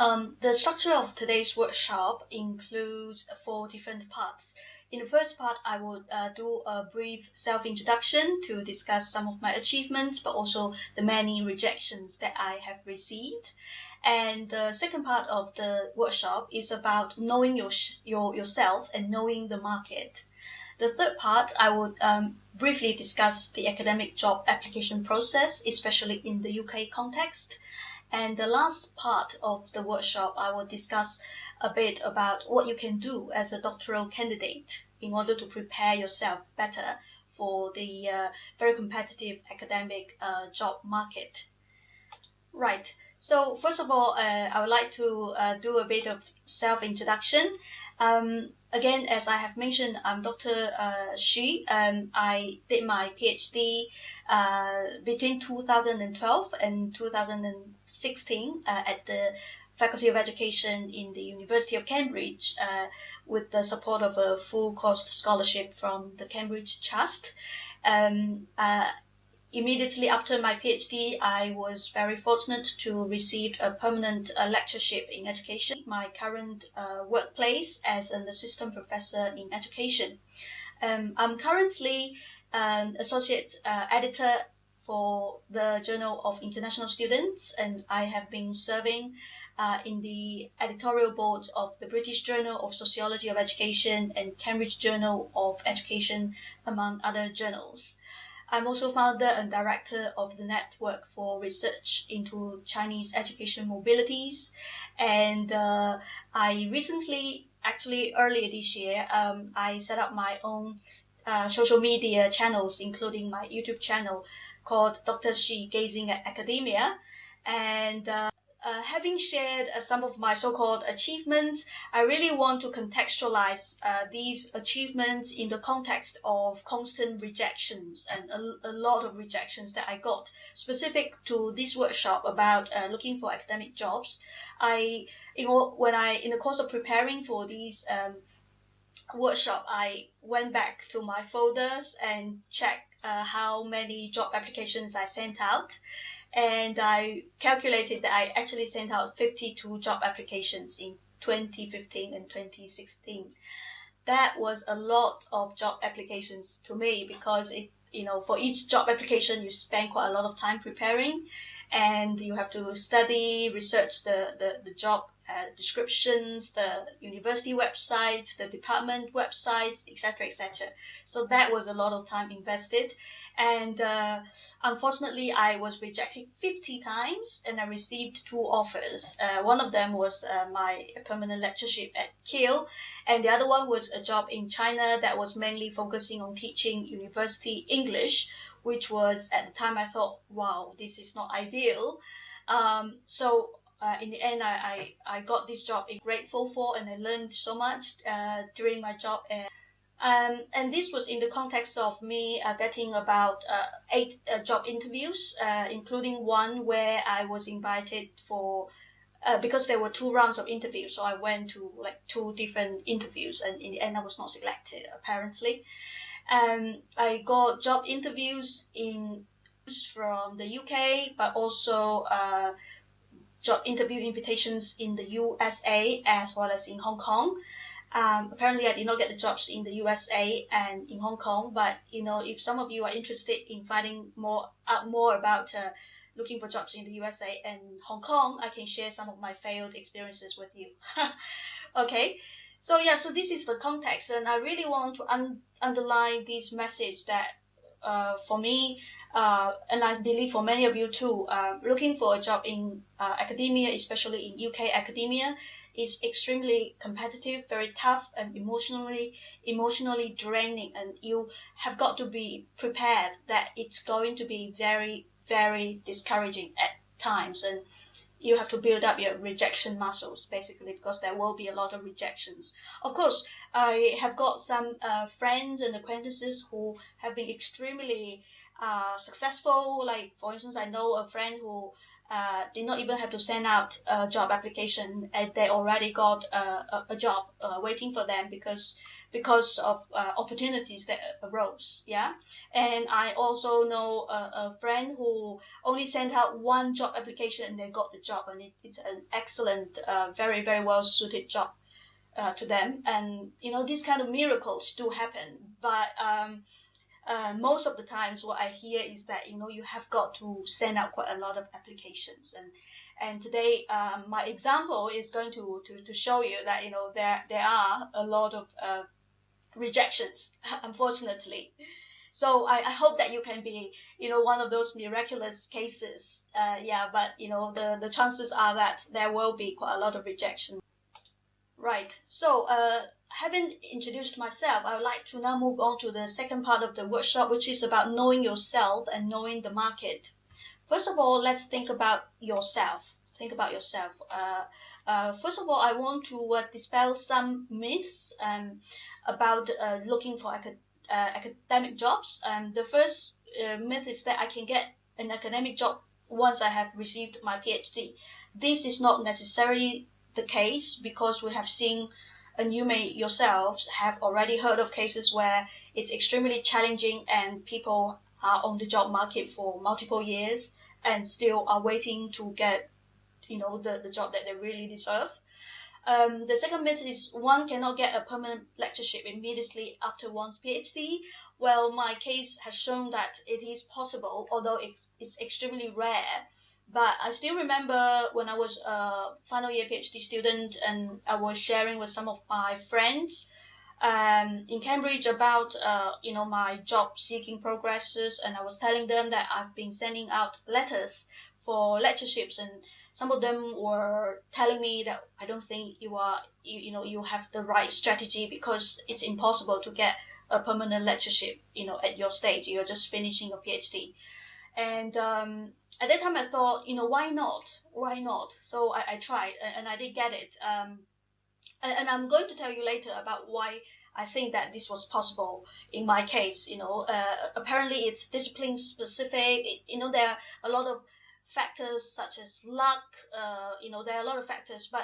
The structure of today's workshop includes 4 different parts. In the first part, I will do a brief self-introduction to discuss some of my achievements, but also the many rejections that I have received. And the second part of the workshop is about knowing yourself and knowing the market. The third part, I would briefly discuss the academic job application process, especially in the UK context. And the last part of the workshop, I will discuss a bit about what you can do as a doctoral candidate in order to prepare yourself better for the very competitive academic job market. Right. So first of all, I would like to do a bit of self-introduction. Again, as I have mentioned, I'm Dr. Xu. I did my PhD between 2012 and 2016 at the Faculty of Education in the University of Cambridge with the support of a full-cost scholarship from the Cambridge Trust. Immediately after my PhD, I was very fortunate to receive a permanent lectureship in education, my current workplace as an assistant professor in education. I'm currently an associate editor for the Journal of International Students, and I have been serving in the editorial board of the British Journal of Sociology of Education and Cambridge Journal of Education, among other journals. I'm also founder and director of the Network for Research into Chinese Education Mobilities. And I recently, actually earlier this year, I set up my own social media channels, including my YouTube channel called Dr. Xi Gazing at Academia. And having shared some of my so-called achievements, I really want to contextualize these achievements in the context of constant rejections and a lot of rejections that I got. Specific to this workshop about looking for academic jobs, in the course of preparing for these workshop, I went back to my folders and checked how many job applications I sent out. And I calculated that I actually sent out 52 job applications in 2015 and 2016. That was a lot of job applications to me because for each job application you spend quite a lot of time preparing, and you have to study, research the job descriptions, the university websites, the department websites, etc., etc. So that was a lot of time invested. And unfortunately, I was rejected 50 times, and I received 2 offers. One of them was my permanent lectureship at Keele, and the other one was a job in China that was mainly focusing on teaching university English, which was, at the time, I thought, wow, this is not ideal. So in the end, I got this job I'm grateful for, and I learned so much during my job. And this was in the context of me getting about 8 job interviews, including one where I was invited for, because there were 2 rounds of interviews, so I went to 2 different interviews, and in the end I was not selected, apparently. I got job interviews from the UK, but also job interview invitations in the USA as well as in Hong Kong. Apparently I did not get the jobs in the USA and in Hong Kong, but if some of you are interested in finding out more about looking for jobs in the USA and Hong Kong, I can share some of my failed experiences with you. Okay, so this is the context, and I really want to underline this message that for me, and I believe for many of you too, looking for a job in academia, especially in UK academia, is extremely competitive, very tough, and emotionally draining, and you have got to be prepared that it's going to be very, very discouraging at times, and you have to build up your rejection muscles, basically, because there will be a lot of rejections. Of course, I have got some friends and acquaintances who have been extremely successful. Like, for instance, I know a friend who did not even have to send out a job application, and they already got a job waiting for them because because of opportunities that arose. Yeah. And I also know a friend who only sent out one job application and they got the job, and it's an excellent, very, very well suited job to them. And these kind of miracles do happen, but most of the times what I hear is that you have got to send out quite a lot of applications. And today my example is going to show you that there are a lot of rejections, unfortunately. So I hope that you can be one of those miraculous cases. But the chances are that there will be quite a lot of rejection. Right. So having introduced myself, I would like to now move on to the second part of the workshop, which is about knowing yourself and knowing the market. First of all, let's think about yourself. Think about yourself. First of all, I want to dispel some myths about looking for academic jobs. The first myth is that I can get an academic job once I have received my PhD. This is not necessarily the case, because we have seen, and you may yourselves have already heard of cases where it's extremely challenging and people are on the job market for multiple years and still are waiting to get the job that they really deserve. The second myth is one cannot get a permanent lectureship immediately after one's PhD. Well, my case has shown that it is possible, although it's extremely rare. But I still remember when I was a final year PhD student and I was sharing with some of my friends in Cambridge about my job seeking progresses, and I was telling them that I've been sending out letters for lectureships, and some of them were telling me that I don't think you have the right strategy, because it's impossible to get a permanent lectureship at your stage. You're just finishing a PhD. And at that time I thought, why not? So I tried, and I did get it. And I'm going to tell you later about why I think that this was possible in my case. Apparently it's discipline specific. There are a lot of factors such as luck. There are a lot of factors, but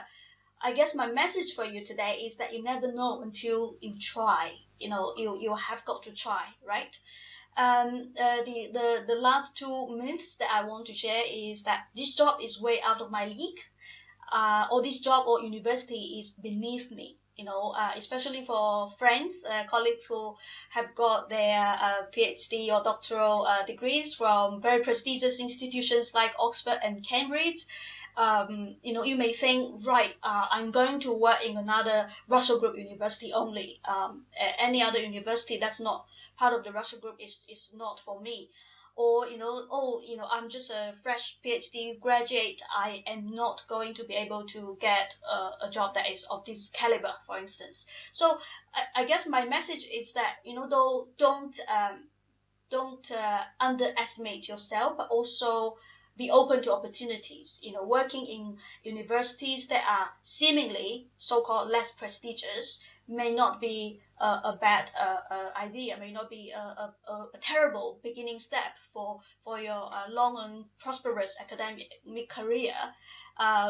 I guess my message for you today is that you never know until you try. You have got to try, right? The last two myths that I want to share is that this job is way out of my league, or this job or university is beneath me. Especially for friends, colleagues who have got their PhD or doctoral degrees from very prestigious institutions like Oxford and Cambridge. You may think, right, I'm going to work in another Russell Group university only. Any other university that's not part of the Russell Group is not for me. Or, I'm just a fresh PhD graduate. I am not going to be able to get a job that is of this caliber, for instance. So I guess my message is that, don't underestimate yourself, but also be open to opportunities. Working in universities that are seemingly so-called less prestigious may not be a bad idea, may not be a terrible beginning step for your long and prosperous academic career.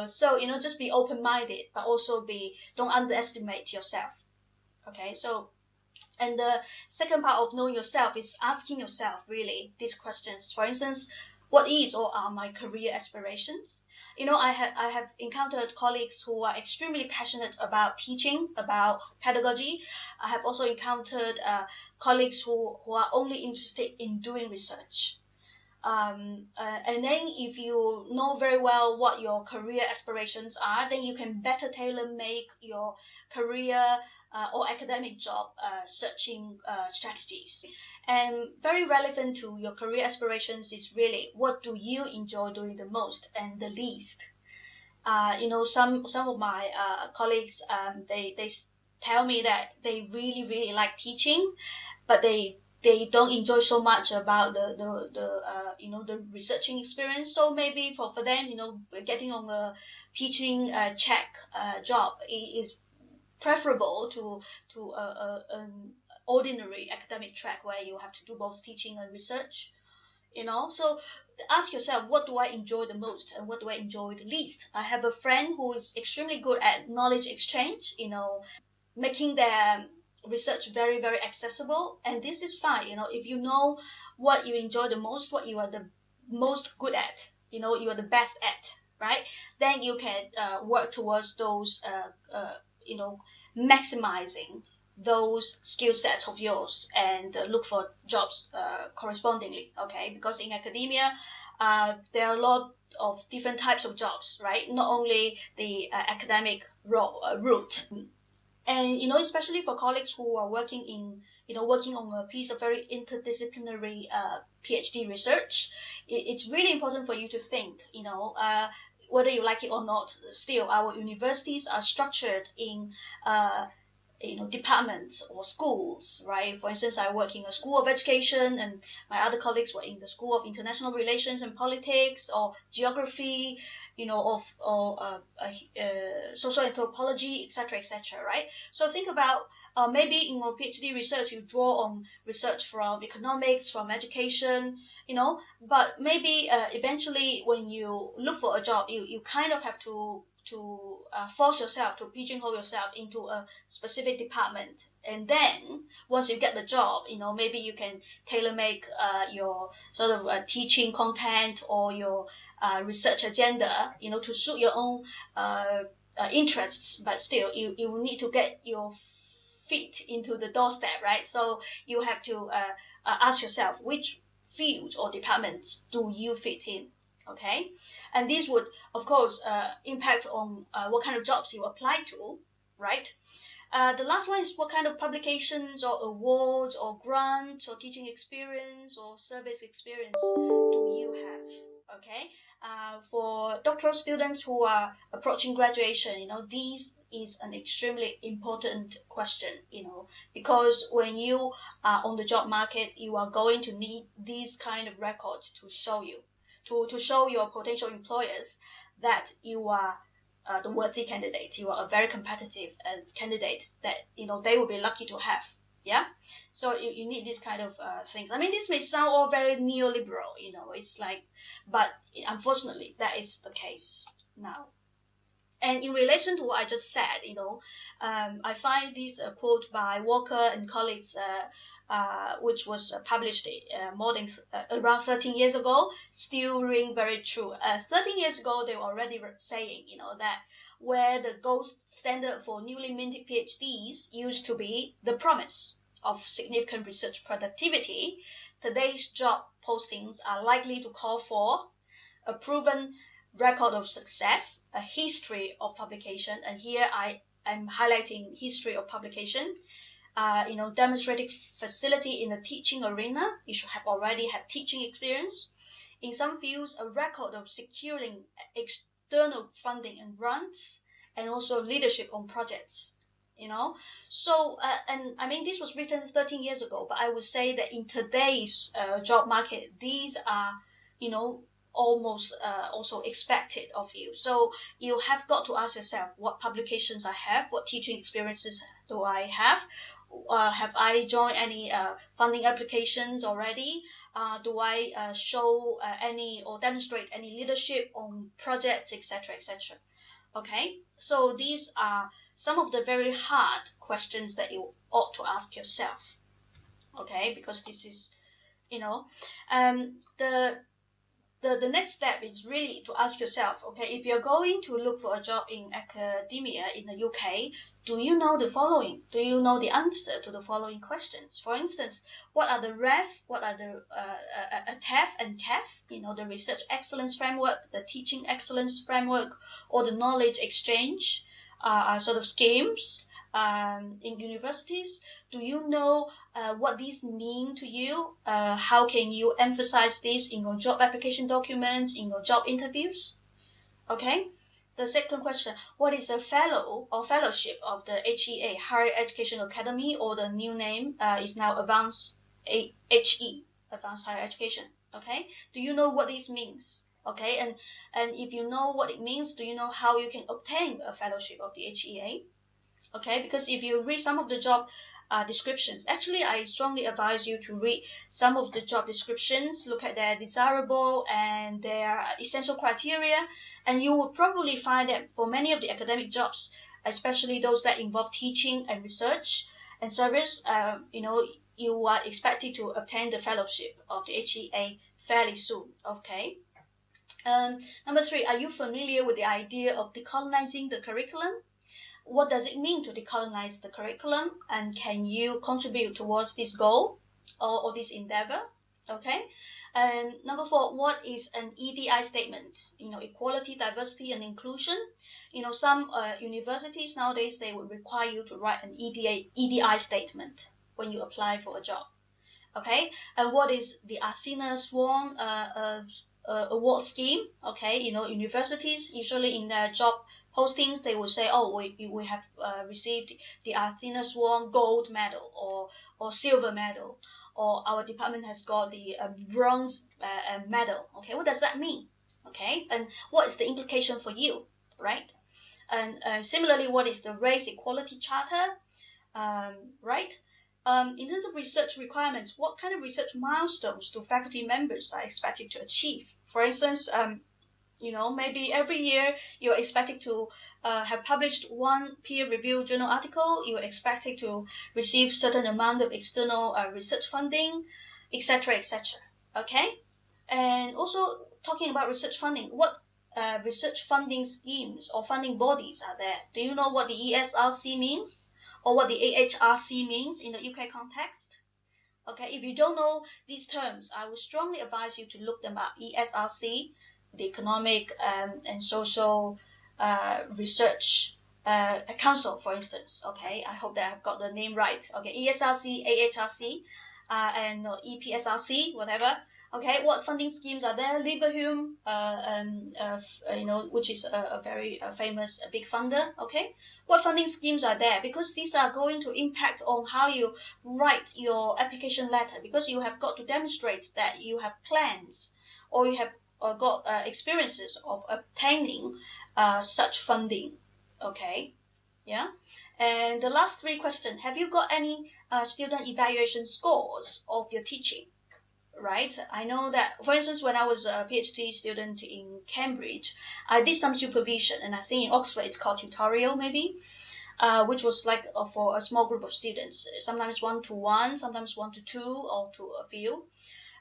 So just be open-minded, but also don't underestimate yourself. Okay, so. And the second part of knowing yourself is asking yourself really these questions. For instance, what is or are my career aspirations? I have encountered colleagues who are extremely passionate about teaching, about pedagogy. I have also encountered colleagues who are only interested in doing research. And then if you know very well what your career aspirations are, then you can better tailor-make your career or academic job searching strategies. And very relevant to your career aspirations is really, what do you enjoy doing the most and the least? Some of my colleagues, they tell me that they really, really like teaching, but they don't enjoy so much about the researching experience. So maybe for them, getting on a teaching check job is preferable to an ordinary academic track where you have to do both teaching and research. So ask yourself, what do I enjoy the most and what do I enjoy the least? I have a friend who is extremely good at knowledge exchange, making their research very, very accessible, and this is fine. If you know what you enjoy the most, what you are the most good at, you are the best at, right? Then you can work towards those, maximizing those skill sets of yours and look for jobs correspondingly, okay? Because in academia, there are a lot of different types of jobs, right? Not only the academic route. And, especially for colleagues who are working on a piece of very interdisciplinary PhD research, it's really important for you to think, whether you like it or not. Still, our universities are structured in departments or schools, right? For instance, I work in a school of education, and my other colleagues were in the school of international relations and politics, or geography, or social anthropology, etc., right? So think about maybe in your PhD research you draw on research from economics, from education, but maybe eventually when you look for a job, you kind of have to force yourself to pigeonhole yourself into a specific department. And then once you get the job, maybe you can tailor make your sort of teaching content or your research agenda, to suit your own interests. But still, you will need to get your feet into the doorstep, right? So you have to ask yourself, which fields or departments do you fit in? Okay, and this would, of course, impact on what kind of jobs you apply to, right? The last one is what kind of publications or awards or grants or teaching experience or service experience do you have? Okay, for doctoral students who are approaching graduation, this is an extremely important question, because when you are on the job market, you are going to need these kind of records to show you. To show your potential employers that you are the worthy candidate, you are a very competitive candidate that they will be lucky to have. Yeah, so you need this kind of things. I mean, this may sound all very neoliberal, it's like, but unfortunately that is the case now. And in relation to what I just said, I find this quote by Walker and colleagues, which was published more than around 13 years ago, still ring very true. 13 years ago, they were already saying, that where the gold standard for newly minted PhDs used to be the promise of significant research productivity, today's job postings are likely to call for a proven record of success, a history of publication, and here I am highlighting history of publication, demonstrating facility in the teaching arena. You should have already had teaching experience. In some fields, a record of securing external funding and grants, and also leadership on projects. So and I mean, this was written 13 years ago, but I would say that in today's job market, these are almost also expected of you. So you have got to ask yourself, what publications I have, what teaching experiences do I have I joined any funding applications already? Do I show any or demonstrate any leadership on projects, etc., etc.? Okay, so these are some of the very hard questions that you ought to ask yourself. Okay, because this is, the next step is really to ask yourself, okay, if you're going to look for a job in academia in the UK, do you know the following? Do you know the answer to the following questions? For instance, what are the REF, what are the TEF and CAF, the Research Excellence Framework, the Teaching Excellence Framework, or the Knowledge Exchange sort of schemes in universities? Do you know what these mean to you? How can you emphasize this in your job application documents, in your job interviews? Okay. The second question, what is a fellow or fellowship of the HEA, Higher Education Academy, or the new name is now Advanced HE, Advanced Higher Education? Okay. Do you know what this means? Okay. And if you know what it means, do you know how you can obtain a fellowship of the HEA? Okay, because if you read some of the job descriptions, actually I strongly advise you to read some of the job descriptions, look at their desirable and their essential criteria, and you will probably find that for many of the academic jobs, especially those that involve teaching and research, and service, you are expected to obtain the fellowship of the HEA fairly soon. Okay. Number 3, are you familiar with the idea of decolonizing the curriculum? What does it mean to decolonize the curriculum, and can you contribute towards this goal or this endeavor? Okay. And number 4, what is an EDI statement? Equality, diversity, and inclusion. Some universities nowadays, they would require you to write an EDI statement when you apply for a job. Okay. And what is the Athena Swan award scheme? Okay. Universities usually in their job postings, they will say, oh, we have received the Athena Swan gold medal or silver medal, or our department has got the bronze medal. Okay, what does that mean? Okay, and what is the implication for you, right? And similarly, what is the race equality charter, right? In terms of research requirements, what kind of research milestones do faculty members are expected to achieve? For instance, maybe every year you're expected to have published one peer-reviewed journal article, you're expected to receive certain amount of external research funding, etc., etc. Okay? And also talking about research funding, what research funding schemes or funding bodies are there? Do you know what the ESRC means or what the AHRC means in the UK context? Okay, if you don't know these terms, I would strongly advise you to look them up. ESRC, the Economic and Social Research Council, for instance. Okay, I hope that I've got the name right. Okay, ESRC, AHRC, and EPSRC, whatever. Okay, what funding schemes are there? Liberhum, which is a very famous big funder. Okay, what funding schemes are there? Because these are going to impact on how you write your application letter. Because you have got to demonstrate that you have plans or you have got experiences of obtaining such funding. Okay, yeah. And the last 3 questions: have you got any student evaluation scores of your teaching? Right. I know that, for instance, when I was a PhD student in Cambridge, I did some supervision, and I think in Oxford it's called tutorial, maybe, which was like for a small group of students, sometimes 1-to-1, sometimes 1-to-2, or to a few.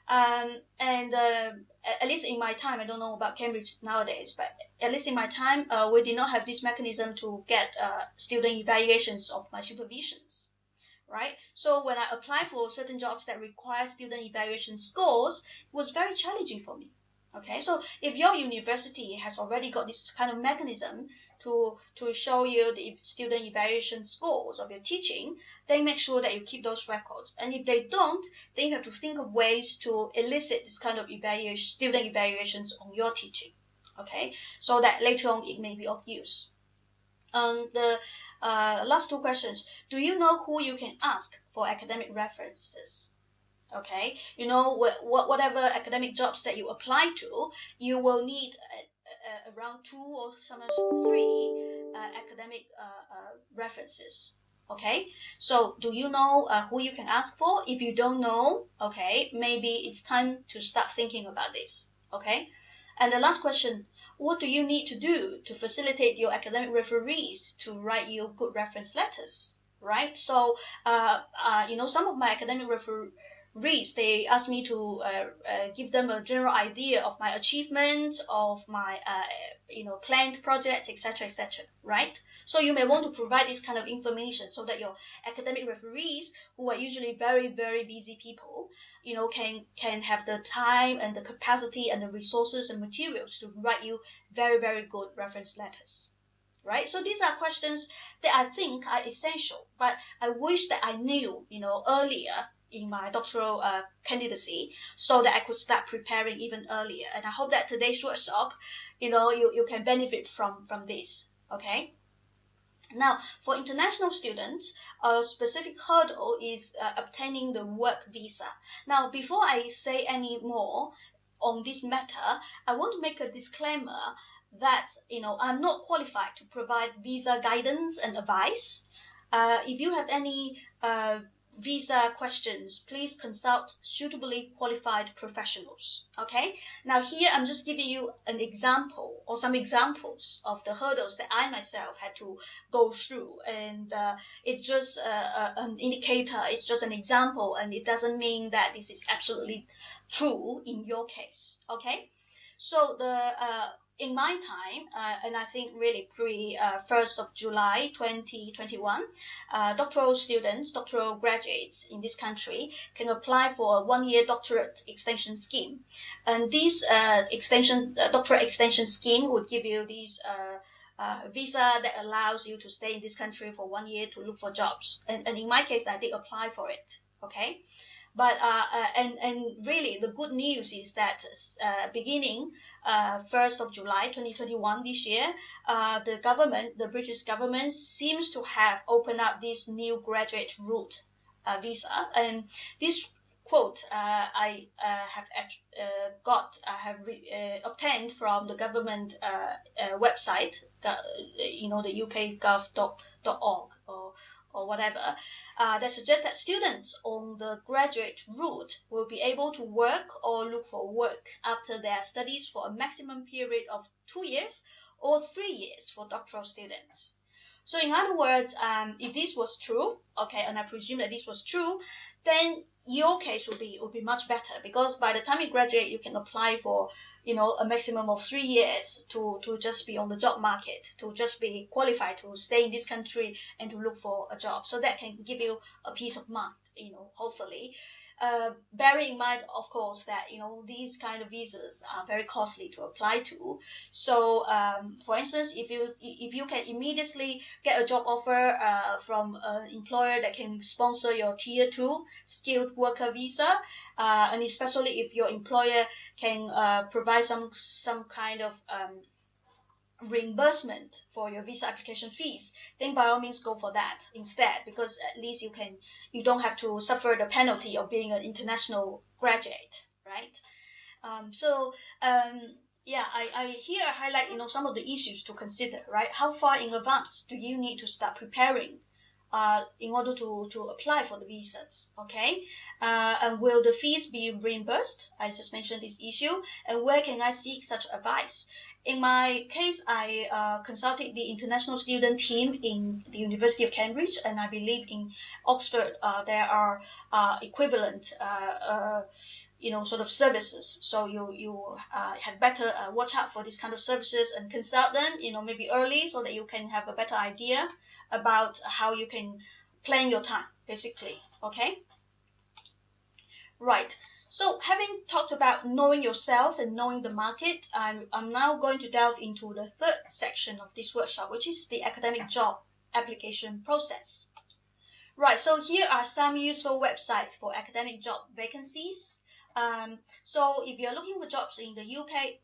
And at least in my time, I don't know about Cambridge nowadays, but at least in my time, we did not have this mechanism to get student evaluations of my supervisions. Right? So when I applied for certain jobs that require student evaluation scores, it was very challenging for me. Okay, so if your university has already got this kind of mechanism to show you the student evaluation scores of your teaching, then make sure that you keep those records. And if they don't, then you have to think of ways to elicit this kind of student evaluations on your teaching. Okay, so that later on it may be of use. The last 2 questions. Do you know who you can ask for academic references? Okay, whatever academic jobs that you apply to, you will need around 2 or sometimes 3 academic references. Okay, so do you know who you can ask for? If you don't know, okay, maybe it's time to start thinking about this. Okay, and the last question: what do you need to do to facilitate your academic referees to write you good reference letters, right? So, some of my academic referees, they ask me to give them a general idea of my achievements, of my, planned projects, etc., etc., right? So you may want to provide this kind of information so that your academic referees, who are usually very, very busy people, can have the time and the capacity and the resources and materials to write you very, very good reference letters, right? So these are questions that I think are essential, but I wish that I knew, earlier in my doctoral candidacy, so that I could start preparing even earlier. And I hope that today's workshop, you can benefit from this, okay? Now, for international students, a specific hurdle is obtaining the work visa. Now, before I say any more on this matter, I want to make a disclaimer that, I'm not qualified to provide visa guidance and advice. If you have any visa questions, please consult suitably qualified professionals. Okay, now here I'm just giving you an example or some examples of the hurdles that I myself had to go through, and it's just an indicator, it's just an example, and it doesn't mean that this is absolutely true in your case. Okay, so in my time, and I think really pre 1st of July 2021, doctoral students, doctoral graduates in this country can apply for a 1-year doctorate extension scheme. And this doctorate extension scheme would give you this visa that allows you to stay in this country for 1 year to look for jobs. And in my case, I did apply for it. Okay. But and really the good news is that beginning 1st of July 2021 this year, the British government seems to have opened up this new graduate route visa, and this quote I have obtained from the government website, the ukgov.org or whatever, that suggests that students on the graduate route will be able to work or look for work after their studies for a maximum period of 2 years or 3 years for doctoral students. So in other words, if this was true, okay, and I presume that this was true, then your case would be much better, because by the time you graduate, you can apply for a maximum of 3 years to just be on the job market, to just be qualified to stay in this country and to look for a job. So that can give you a peace of mind, hopefully. Bearing in mind, of course, that these kind of visas are very costly to apply to. So, for instance, if you can immediately get a job offer from an employer that can sponsor your Tier 2 skilled worker visa, and especially if your employer can provide some kind of reimbursement for your visa application fees, then by all means go for that instead, because at least you don't have to suffer the penalty of being an international graduate, right? I here highlight some of the issues to consider, right? How far in advance do you need to start preparing in order to apply for the visas, okay? And will the fees be reimbursed? I just mentioned this issue. And where can I seek such advice? In my case, I consulted the international student team in the University of Cambridge, and I believe in Oxford there are equivalent sort of services. So you had better watch out for these kind of services and consult them, maybe early, so that you can have a better idea about how you can plan your time, basically. Okay? Right. So having talked about knowing yourself and knowing the market, I'm now going to delve into the third section of this workshop, which is the academic job application process. Right, so here are some useful websites for academic job vacancies. So if you're looking for jobs in the UK,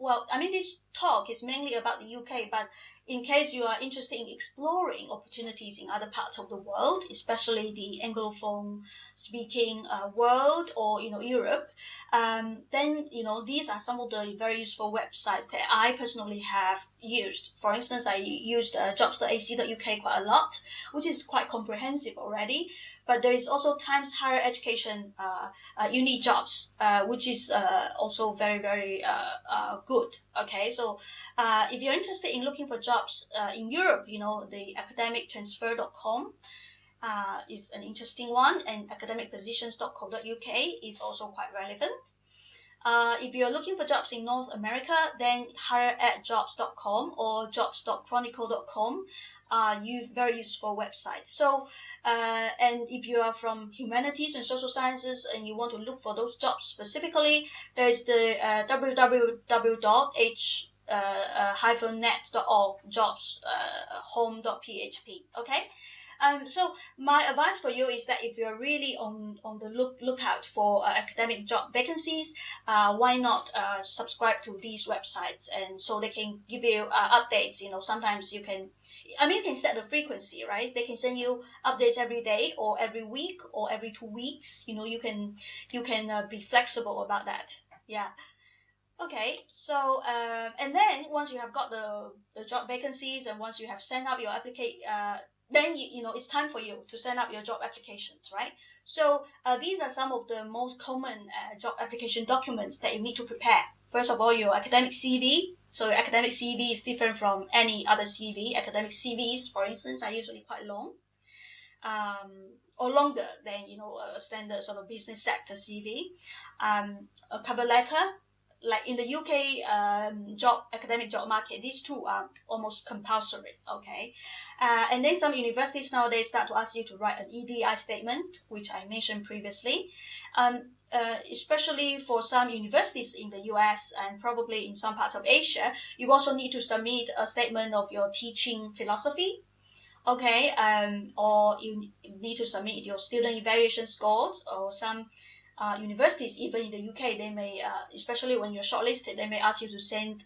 this talk is mainly about the UK, but in case you are interested in exploring opportunities in other parts of the world, especially the Anglophone speaking world or Europe, then these are some of the very useful websites that I personally have used. For instance, I used jobs.ac.uk quite a lot, which is quite comprehensive already. But there is also Times Higher Education uni jobs, which is also very, very good. Okay, so if you're interested in looking for jobs in Europe, the academictransfer.com is an interesting one, and academicpositions.co.uk is also quite relevant. If you're looking for jobs in North America, then higheredjobs.com or jobs.chronicle.com are very useful websites. So, and if you are from humanities and social sciences and you want to look for those jobs specifically, there is the www.net.org jobs home.php. Okay. So my advice for you is that if you're really on the lookout for academic job vacancies, why not subscribe to these websites, and so they can give you updates. Sometimes you can set the frequency, right? They can send you updates every day or every week or every 2 weeks. You can be flexible about that. Yeah. Okay, so and then once you have got the job vacancies, and once you have sent out your then it's time for you to send up your job applications, right? So these are some of the most common job application documents that you need to prepare. First of all, your academic CV. So your academic CV is different from any other CV. Academic CVs, for instance, are usually quite long, or longer than a standard sort of business sector CV. A cover letter. Like in the UK academic job market, these two are almost compulsory, okay? And then some universities nowadays start to ask you to write an EDI statement, which I mentioned previously. Especially for some universities in the US and probably in some parts of Asia, you also need to submit a statement of your teaching philosophy, okay? Or you need to submit your student evaluation scores, or some universities, even in the UK, they may, especially when you're shortlisted, they may ask you to send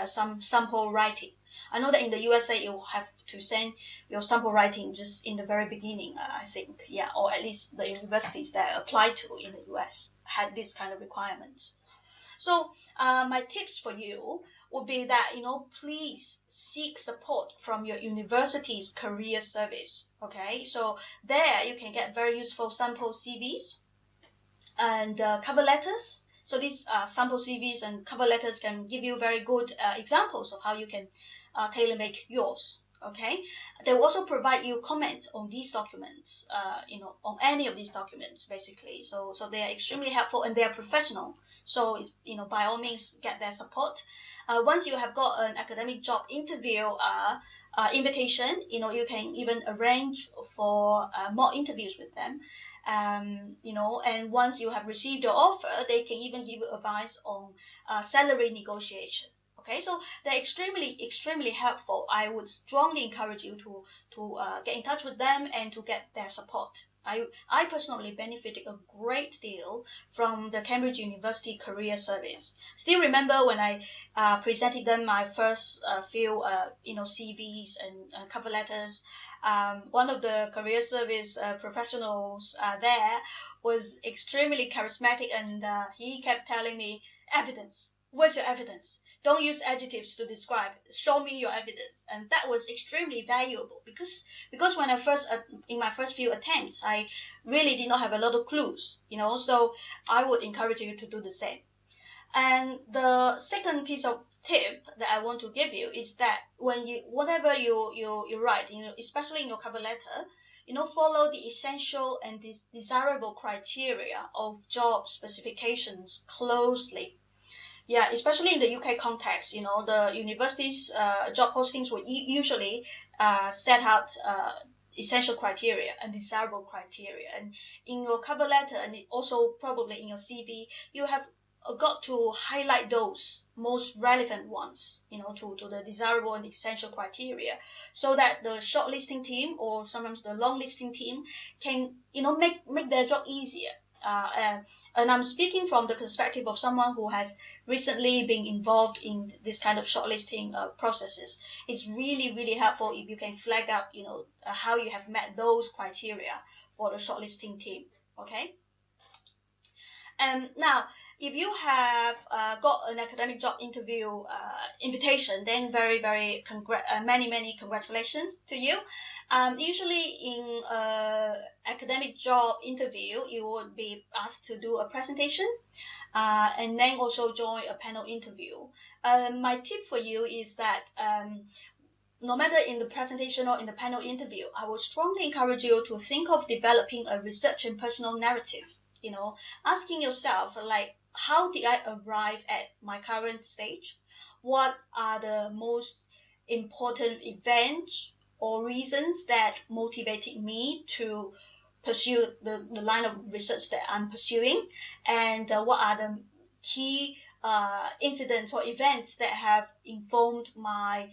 some sample writing. I know that in the USA, you have to send your sample writing just in the very beginning, I think, yeah, or at least the universities that I applied to in the US had this kind of requirements. So my tips for you would be that, please seek support from your university's career service, okay? So there you can get very useful sample CVs and cover letters. So these sample CVs and cover letters can give you very good examples of how you can tailor-make yours, okay? They will also provide you comments on these documents, on any of these documents, basically. So they are extremely helpful and they are professional. So, by all means, get their support. Once you have got an academic job interview invitation, you can even arrange for more interviews with them. And once you have received your offer, they can even give you advice on salary negotiation. Okay, so they're extremely helpful. I would strongly encourage you to get in touch with them and to get their support. I personally benefited a great deal from the Cambridge University Career Service. Still remember when I presented them my first few CVs and cover letters. One of the career service professionals there was extremely charismatic, and he kept telling me, evidence. Where's your evidence? Don't use adjectives to describe. Show me your evidence. And that was extremely valuable because when in my first few attempts, I really did not have a lot of clues, so I would encourage you to do the same. And the second piece of tip that I want to give you is that whatever you write, especially in your cover letter, follow the essential and desirable criteria of job specifications closely. Yeah, especially in the UK context, the university's job postings will usually set out essential criteria and desirable criteria. And in your cover letter, and also probably in your CV, you have got to highlight those most relevant ones, to the desirable and essential criteria, so that the shortlisting team or sometimes the long listing team can, make their job easier. And I'm speaking from the perspective of someone who has recently been involved in this kind of shortlisting processes. It's really, really helpful if you can flag out, how you have met those criteria for the shortlisting team. Okay. And now, if you have got an academic job interview invitation, then very, very many congratulations to you. Usually in academic job interview, you would be asked to do a presentation and then also join a panel interview. My tip for you is that no matter in the presentation or in the panel interview, I would strongly encourage you to think of developing a research and personal narrative, asking yourself, like, how did I arrive at my current stage? What are the most important events or reasons that motivated me to pursue the line of research that I'm pursuing? And what are the key incidents or events that have informed my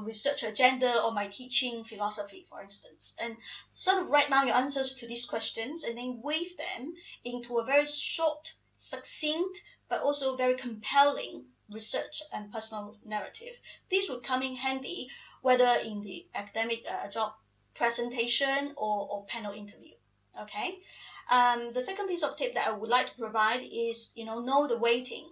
research agenda or my teaching philosophy, for instance? And sort of write down your answers to these questions and then weave them into a very short, succinct, but also very compelling research and personal narrative. These would come in handy whether in the academic job presentation or panel interview. Okay. The second piece of tip that I would like to provide is, know the weighting.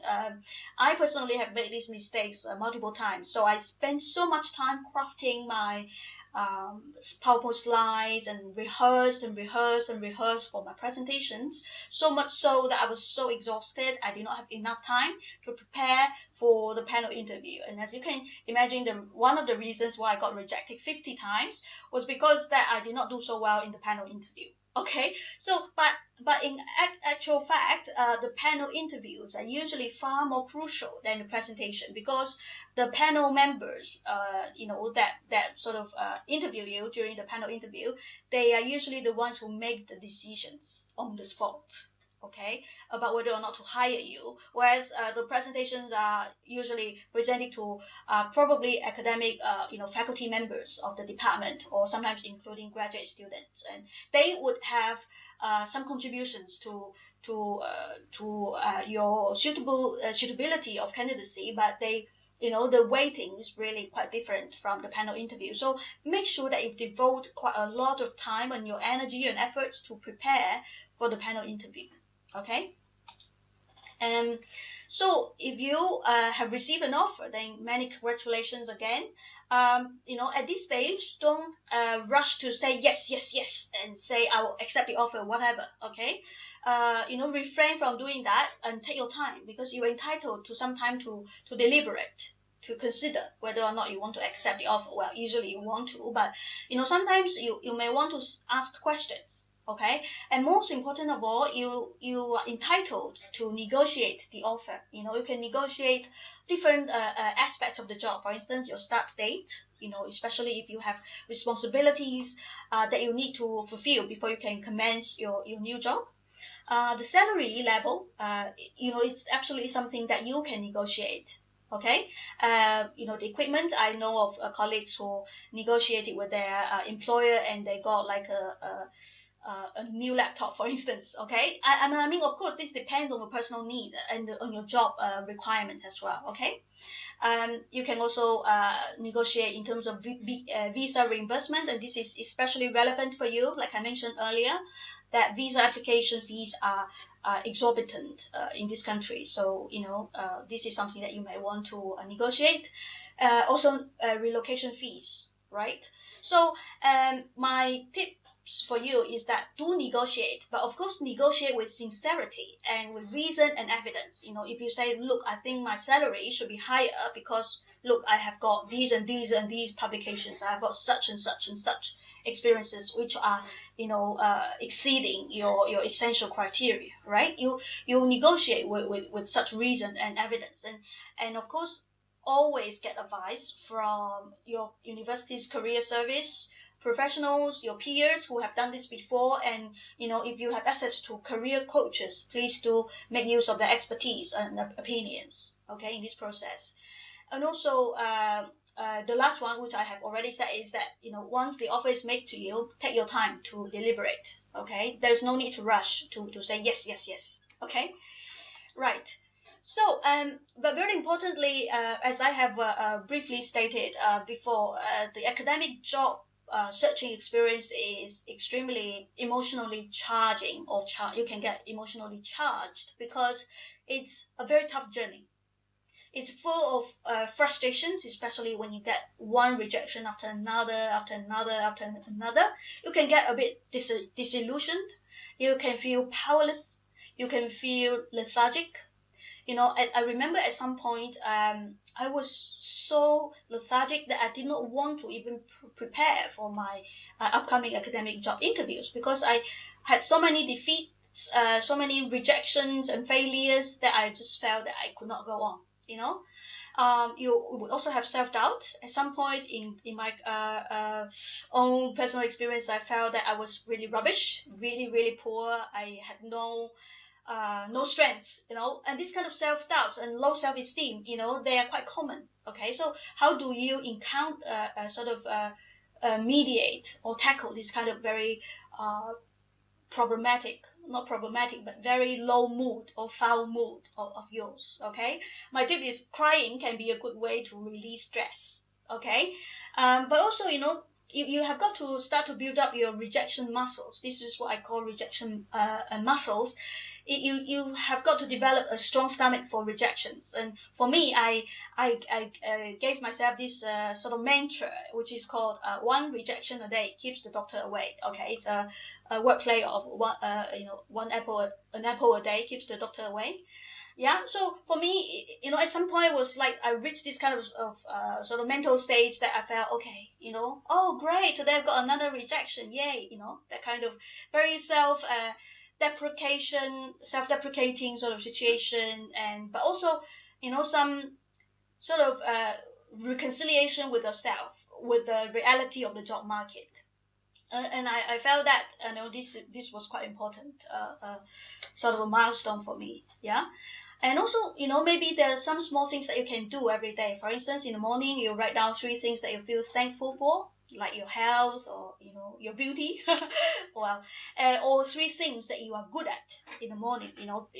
I personally have made these mistakes multiple times. So I spent so much time crafting my PowerPoint slides and rehearsed for my presentations, so much so that I was so exhausted I did not have enough time to prepare for the panel interview. And as you can imagine, one of the reasons why I got rejected 50 times was because that I did not do so well in the panel interview. Okay, so but in actual fact, the panel interviews are usually far more crucial than the presentation, because the panel members, that sort of interview you during the panel interview, they are usually the ones who make the decisions on the spot, okay, about whether or not to hire you, whereas the presentations are usually presented to probably academic, faculty members of the department, or sometimes including graduate students, and they would have some contributions to your suitability of candidacy, but the weighting is really quite different from the panel interview. So make sure that you devote quite a lot of time and your energy and efforts to prepare for the panel interview. Okay. And so if you have received an offer, then many congratulations again. At this stage, don't rush to say yes, and say I will accept the offer, whatever. Okay. Refrain from doing that and take your time, because you're entitled to some time to deliberate, to consider whether or not you want to accept the offer. Well, usually you want to, but sometimes you may want to ask questions. Okay, and most important of all, you are entitled to negotiate the offer. You can negotiate different aspects of the job. For instance, your start date. Especially if you have responsibilities that you need to fulfill before you can commence your new job. The salary level, it's absolutely something that you can negotiate. Okay, the equipment. I know of colleagues who negotiated with their employer, and they got like a new laptop, for instance. Okay, I mean, of course, this depends on your personal need and on your job requirements as well. Okay, you can also negotiate in terms of visa reimbursement, and this is especially relevant for you, like I mentioned earlier, that visa application fees are exorbitant in this country. So this is something that you may want to negotiate. Also, relocation fees, right? So my tip for you is that do negotiate, but of course negotiate with sincerity and with reason and evidence. If you say, look, I think my salary should be higher because, look, I have got these and these and these publications, I have got such and such and such experiences which are exceeding your essential criteria, right? You negotiate with such reason and evidence, and of course always get advice from your university's career service professionals, your peers who have done this before, and if you have access to career coaches, please do make use of their expertise and opinions, okay, in this process. And also the last one, which I have already said, is that once the offer is made to you, take your time to deliberate. Okay, there's no need to rush to say yes. Okay, right. So but very importantly, as I have briefly stated before, the academic job searching experience is extremely emotionally charging, or you can get emotionally charged, because it's a very tough journey. It's full of frustrations, especially when you get one rejection after another. You can get a bit disillusioned. You can feel powerless. You can feel lethargic. I remember at some point, I was so lethargic that I did not want to even prepare for my upcoming academic job interviews, because I had so many defeats, so many rejections and failures, that I just felt that I could not go on. You would also have self-doubt. At some point in my own personal experience, I felt that I was really rubbish, really poor. I had no strength, and this kind of self-doubt and low self-esteem, they are quite common. Okay, so how do you encounter mediate or tackle this kind of very not problematic, but very low mood or foul mood of yours? Okay, my tip is crying can be a good way to release stress. Okay, but also you have got to start to build up your rejection muscles. This is what I call rejection muscles. You have got to develop a strong stomach for rejections. And for me, I gave myself this sort of mantra, which is called one rejection a day keeps the doctor away. Okay, it's a wordplay of an apple a day keeps the doctor away. Yeah, so for me, at some point it was like I reached this kind of sort of mental stage that I felt, okay, oh great, today I've got another rejection, yay, that kind of very self-deprecating sort of situation, but also, some sort of reconciliation with yourself, with the reality of the job market. And I felt that, this was quite important, sort of a milestone for me, yeah. And also, maybe there are some small things that you can do every day. For instance, in the morning, you write down 3 things that you feel thankful for, like your health or, your beauty. Well, or 3 things that you are good at in the morning,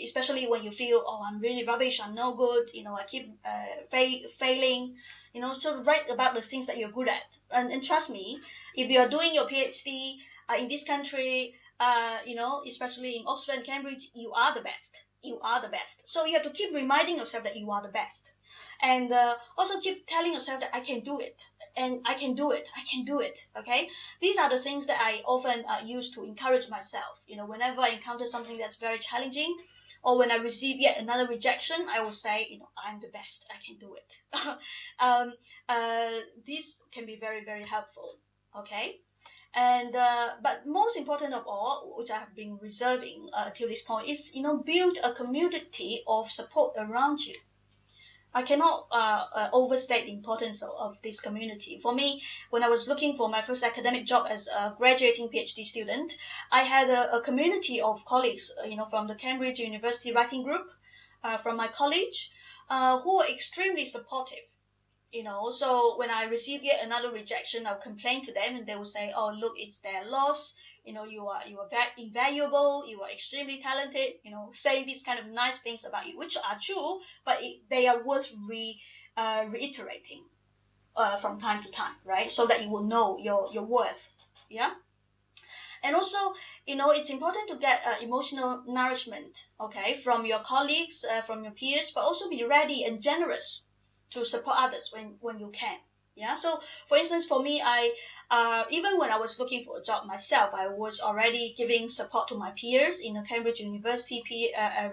especially when you feel, oh, I'm really rubbish, I'm no good, I keep failing, so write about the things that you're good at. And trust me, if you are doing your PhD in this country, especially in Oxford and Cambridge, you are the best. You are the best. So you have to keep reminding yourself that you are the best. And also keep telling yourself that I can do it. And I can do it. I can do it. Okay? These are the things that I often use to encourage myself. Whenever I encounter something that's very challenging, or when I receive yet another rejection, I will say, I'm the best. I can do it. This can be very, very helpful. Okay? And but most important of all, which I have been reserving till this point, is build a community of support around you. I cannot overstate the importance of this community. For me, when I was looking for my first academic job as a graduating PhD student, I had a community of colleagues, from the Cambridge University Writing Group, from my college, who were extremely supportive. So when I receive yet another rejection, I'll complain to them, and they will say, oh, look, it's their loss. You are invaluable. You are extremely talented. Say these kind of nice things about you, which are true, but they are worth reiterating from time to time, right? So that you will know your worth. Yeah. And also, it's important to get emotional nourishment, okay, from your colleagues, from your peers, but also be ready and generous to support others when you can. Yeah. So, for instance, for me, I even when I was looking for a job myself, I was already giving support to my peers in the Cambridge University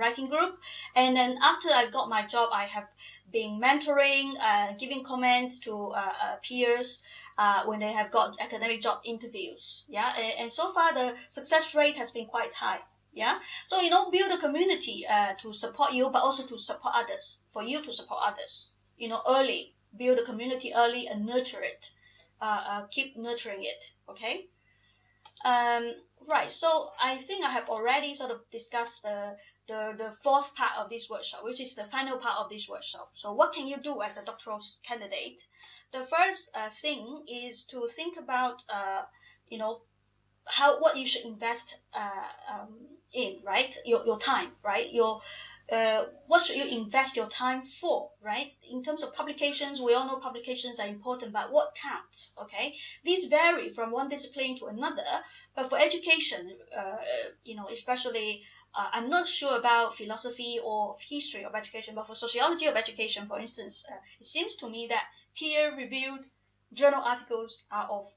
writing group. And then after I got my job, I have been mentoring, giving comments to peers when they have got academic job interviews. Yeah. And so far, the success rate has been quite high. Yeah. So, build a community to support you, but also to support others, for you to support others. Early, build a community early and nurture it. Keep nurturing it. Okay. Right. So I think I have already sort of discussed the 4th part of this workshop, which is the final part of this workshop. So what can you do as a doctoral candidate? The first thing is to think about, what you should invest in, right? Your time, right? What should you invest your time for, right? In terms of publications, we all know publications are important, but what counts, okay? These vary from one discipline to another, but for education, especially, I'm not sure about philosophy or history of education, but for sociology of education, for instance, it seems to me that peer-reviewed journal articles are of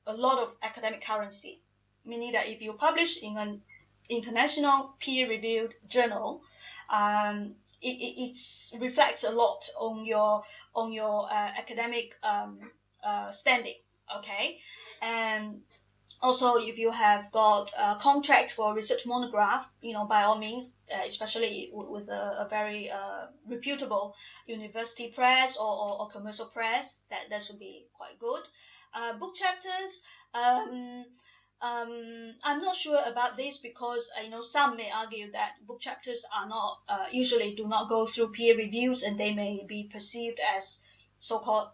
a lot of academic currency, meaning that if you publish in an international peer-reviewed journal, it reflects a lot on your academic standing, okay? And also, if you have got a contract for a research monograph, by all means, especially with a very reputable university press or commercial press, that should be quite good. Book chapters, I'm not sure about this because some may argue that book chapters are not usually do not go through peer reviews, and they may be perceived as so-called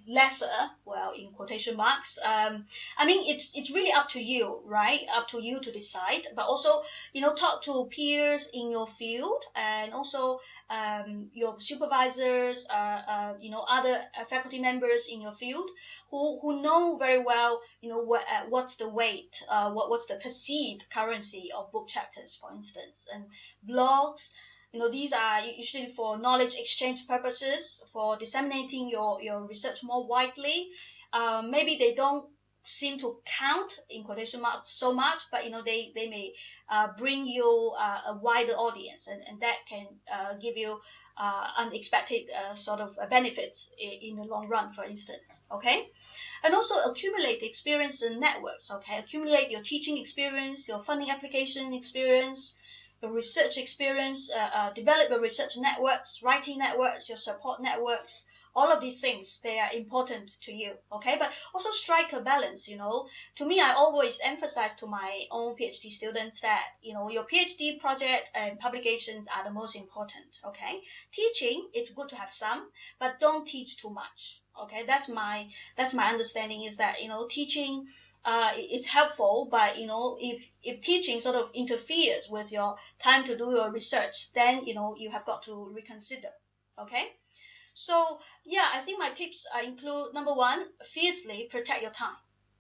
lesser, well, in quotation marks. I mean, it's really up to you, right? Up to you to decide. But also, talk to peers in your field, and also your supervisors, other faculty members in your field who know very well, what's the weight, what's the perceived currency of book chapters, for instance, and blogs. These are usually for knowledge exchange purposes, for disseminating your research more widely. Maybe they don't seem to count in quotation marks so much, but they may bring you a wider audience, and that can give you unexpected sort of benefits in the long run, for instance. Okay. And also accumulate experience and networks. Okay. Accumulate your teaching experience, your funding application experience, your research experience, develop your research networks, writing networks, your support networks. All of these things, they are important to you, okay? But also strike a balance, To me, I always emphasize to my own PhD students that, your PhD project and publications are the most important, okay? Teaching, it's good to have some, but don't teach too much, okay? That's my understanding, is that, teaching it's helpful, but if teaching sort of interferes with your time to do your research, then you have got to reconsider. Okay, so yeah, I think my tips include: number one, fiercely protect your time.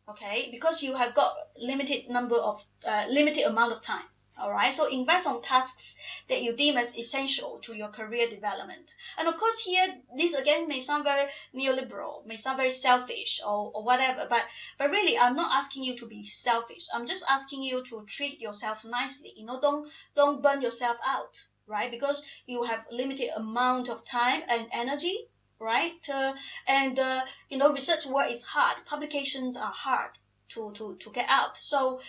Okay, because you have got limited amount of time. All right, so invest on tasks that you deem as essential to your career development. And of course, here, this again may sound very neoliberal, may sound very selfish or whatever, but really, I'm not asking you to be selfish. I'm just asking you to treat yourself nicely. Don't burn yourself out, right? Because you have limited amount of time and energy, right? Research work is hard. Publications are hard to get out. So,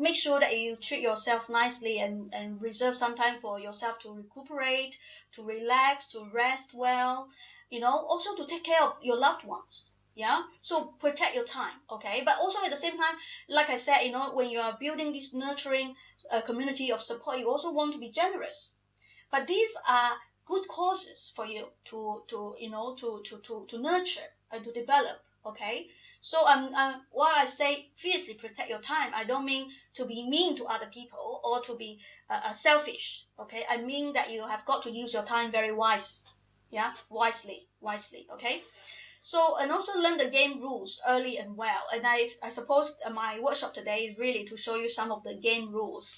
make sure that you treat yourself nicely and reserve some time for yourself to recuperate, to relax, to rest well, also to take care of your loved ones. Yeah. So protect your time. Okay. But also at the same time, like I said, when you are building this nurturing community of support, you also want to be generous. But these are good causes for you to nurture and to develop. Okay. So while I say fiercely protect your time, I don't mean to be mean to other people or to be selfish. Okay, I mean that you have got to use your time very wisely. Okay. So, and also learn the game rules early and well. And I suppose my workshop today is really to show you some of the game rules.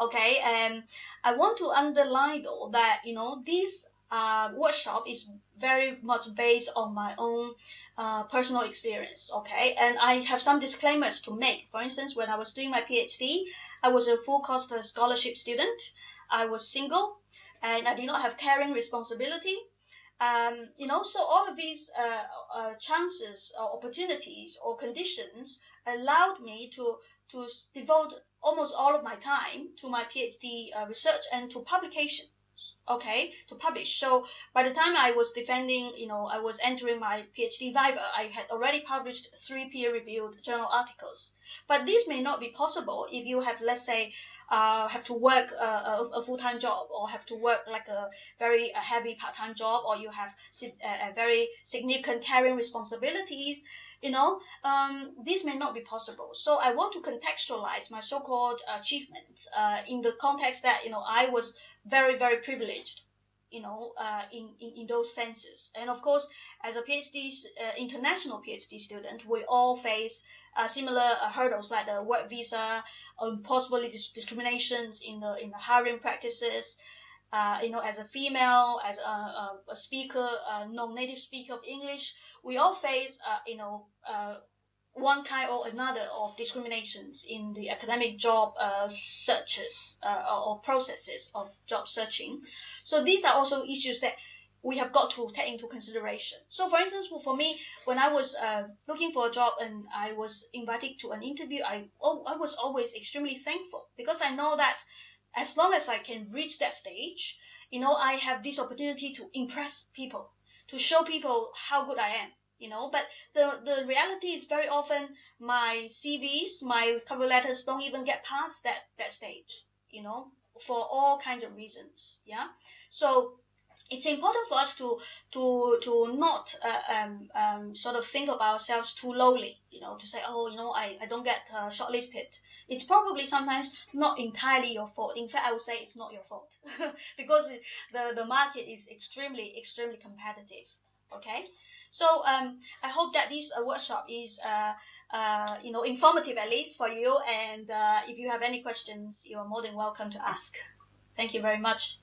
Okay, and I want to underline though that this workshop is very much based on my own personal experience. Okay, and I have some disclaimers to make. For instance, when I was doing my PhD, I was a full cost scholarship student. I was single, and I did not have caring responsibility. So all of these chances or opportunities or conditions allowed me to devote almost all of my time to my PhD research and to publication. Okay, to publish. So by the time I was defending, I was entering my PhD viva, I had already published 3 peer-reviewed journal articles. But this may not be possible if you have, let's say, have to work a full-time job, or have to work like a very heavy part-time job, or you have a very significant caring responsibilities. This may not be possible. So I want to contextualize my so-called achievements in the context that I was very, very privileged, in those senses. And of course, as a international PhD student, we all face similar hurdles like the work visa, possible discriminations in the hiring practices. As a female, as a speaker, non-native speaker of English, we all face, one kind or another of discriminations in the academic job searches or processes of job searching. So these are also issues that we have got to take into consideration. So for instance, for me, when I was looking for a job and I was invited to an interview, I was always extremely thankful, because I know that as long as I can reach that stage, I have this opportunity to impress people, to show people how good I am. But the reality is very often my CVs, my cover letters don't even get past that stage, for all kinds of reasons. Yeah. So it's important for us to not sort of think of ourselves too lowly, to say, oh, I don't get shortlisted. It's probably sometimes not entirely your fault. In fact, I would say it's not your fault because the market is extremely competitive. Okay, so I hope that this workshop is informative at least for you, and if you have any questions, you are more than welcome to ask. Thank you very much.